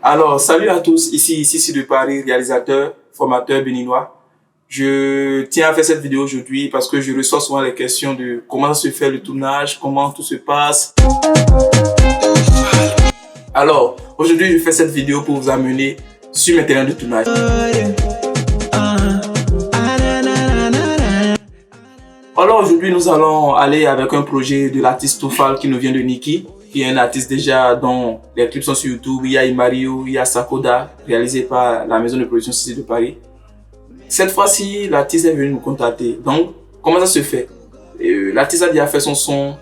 Alors, salut à tous, ici de Paris, réalisateur, formateur béninois. Je tiens à faire cette vidéo aujourd'hui parce que je reçois souvent les questions de comment se fait le tournage, comment tout se passe. Alors, aujourd'hui, je fais cette vidéo pour vous amener sur mes terrains de tournage. Alors aujourd'hui, nous allons aller avec un projet de l'artiste Tofal qui nous vient de Niki, qui est un artiste déjà dont les clips sont sur YouTube. Il y a Imario, il y a Sakoda, réalisé par la maison de production CC de Paris. Cette fois-ci, l'artiste est venu nous contacter. Donc, comment ça se fait? L'artiste a déjà fait son son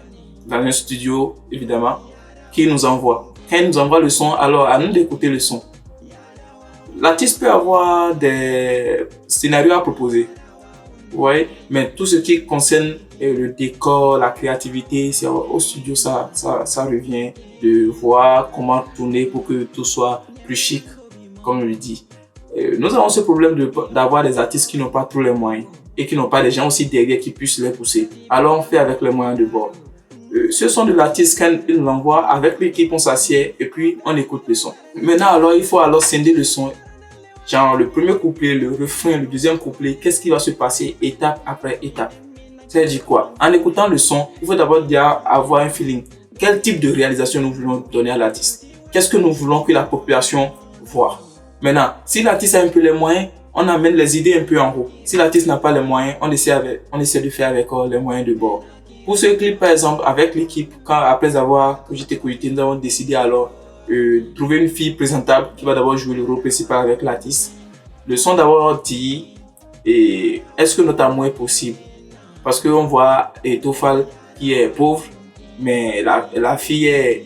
dans un studio, évidemment, qui nous envoie. Quand il nous envoie le son, alors à nous d'écouter le son. L'artiste peut avoir des scénarios à proposer. Ouais, mais tout ce qui concerne le décor, la créativité, c'est au studio, ça revient de voir comment tourner pour que tout soit plus chic, comme on le dit. Nous avons ce problème d'avoir des artistes qui n'ont pas tous les moyens et qui n'ont pas des gens aussi derrière qui puissent les pousser. Alors on fait avec les moyens de bord. Ce son de l'artiste, quand il nous l'envoie, avec l'équipe, on s'assied et puis on écoute le son. Maintenant, alors il faut alors scinder le son. Genre le premier couplet, le refrain, le deuxième couplet, qu'est-ce qui va se passer étape après étape. C'est-à-dire quoi? En écoutant le son, il faut d'abord déjà avoir un feeling. Quel type de réalisation nous voulons donner à l'artiste? Qu'est-ce que nous voulons que la population voit? Maintenant, si l'artiste a un peu les moyens, on amène les idées un peu en haut. Si l'artiste n'a pas les moyens, on essaie de faire avec les moyens de bord. Pour ce clip, par exemple, avec l'équipe, après avoir cogité, nous avons décidé alors trouver une fille présentable qui va d'abord jouer le rôle principal avec l'artiste. Le son d'abord dit est-ce que notre amour est possible? Parce qu'on voit Tofal qui est pauvre, mais la fille est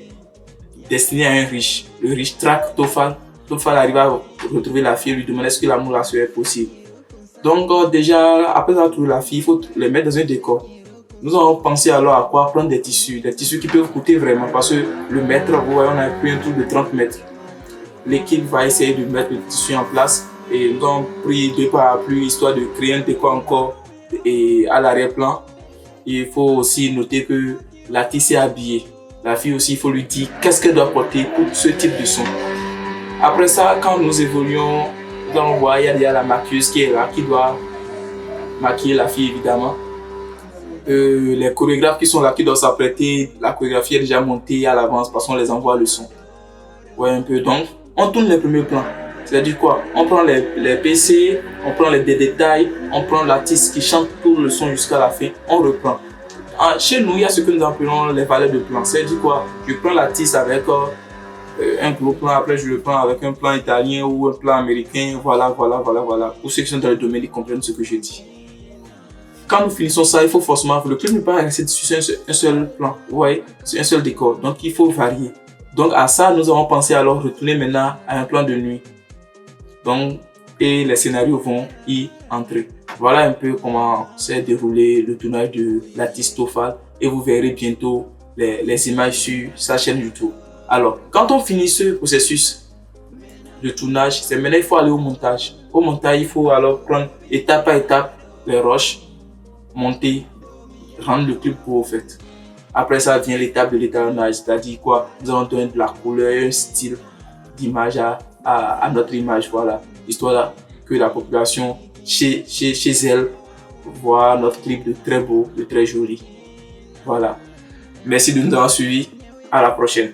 destinée à un riche. Le riche traque Tofal. Tofal arrive à retrouver la fille et lui demande est-ce que l'amour là serait possible. Donc déjà, après avoir trouvé la fille, il faut les mettre dans un décor. Nous avons pensé alors à quoi? Prendre des tissus qui peuvent coûter vraiment parce que le mètre, vous voyez, on a pris un tour de 30 mètres. L'équipe va essayer de mettre le tissu en place et nous avons pris 2 parapluies histoire de créer un décor encore et à l'arrière-plan. Il faut aussi noter que l'artiste est habillée. La fille aussi, il faut lui dire qu'est-ce qu'elle doit porter pour ce type de son. Après ça, quand nous évoluons, nous allons voir, il y a déjà la maquilleuse qui est là, qui doit maquiller la fille évidemment. Les chorégraphes qui sont là, qui doivent s'apprêter, la chorégraphie est déjà montée à l'avance parce qu'on les envoie le son. Ouais, un peu. Donc, on tourne les premiers plans. C'est-à-dire quoi? On prend les PC, on prend les détails, on prend l'artiste qui chante tout le son jusqu'à la fin, on reprend. Chez nous, il y a ce que nous appelons les valeurs de plan. C'est-à-dire quoi? Je prends l'artiste avec un gros plan, après je le prends avec un plan italien ou un plan américain, voilà. Pour ceux qui sont dans le domaine, ils comprennent ce que je dis. Quand nous finissons ça, il faut forcément, le clip ne peut pas rester sur un seul plan, vous voyez, c'est un seul décor, donc il faut varier. Donc à ça, nous avons pensé alors retourner maintenant à un plan de nuit. Donc, et les scénarios vont y entrer. Voilà un peu comment s'est déroulé le tournage de l'artiste Tofal et vous verrez bientôt les images sur sa chaîne YouTube. Alors, quand on finit ce processus de tournage, c'est maintenant il faut aller au montage. Au montage, il faut alors prendre étape par étape les rushs, monter, rendre le clip beau au fait. Après ça vient l'étape de l'étalonnage, c'est-à-dire quoi? Nous allons donner de la couleur, un style d'image à notre image, voilà. Histoire que la population, chez elle, voit notre clip de très beau, de très joli. Voilà. Merci de nous avoir suivis. À la prochaine.